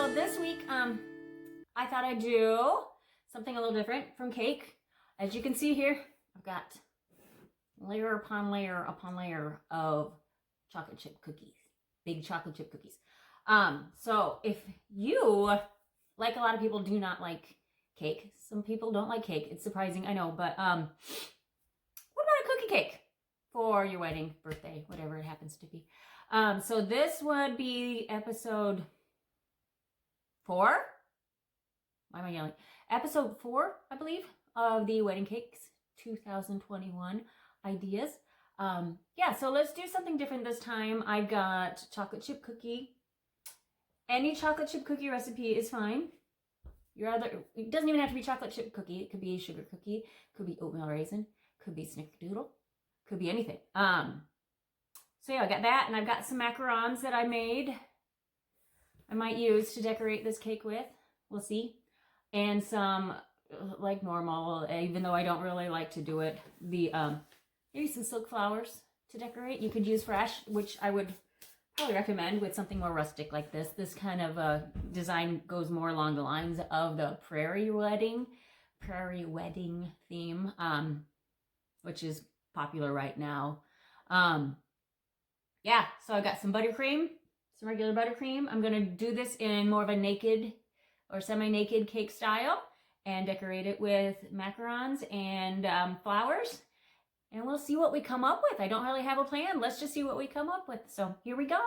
So this week, I thought I'd do something a little different from cake. As you can see here, I've got layer upon layer upon layer of chocolate chip cookies, big chocolate chip cookies. So if you, like a lot of people, do not like cake, some people don't like cake. It's surprising, I know, but what about a cookie cake for your wedding, birthday, whatever it happens to be? So this would be episode 4. Why am I yelling? Episode 4, I believe, of the Wedding Cakes 2021 ideas. Yeah, so let's do something different this time. I've got chocolate chip cookie. Any chocolate chip cookie recipe is fine. It doesn't even have to be chocolate chip cookie. It could be sugar cookie, could be oatmeal raisin, could be snickerdoodle, could be anything. So yeah, I got that, and I've got some macarons that I made. I might use to decorate this cake with. We'll see. And some, like normal, even though I don't really like to do it, maybe some silk flowers to decorate. You could use fresh, which I would probably recommend with something more rustic like this. This kind of design goes more along the lines of the prairie wedding theme, which is popular right now. Yeah, so I got some buttercream, some regular buttercream. I'm gonna do this in more of a naked or semi-naked cake style and decorate it with macarons and flowers. And we'll see what we come up with. I don't really have a plan. Let's just see what we come up with. So here we go.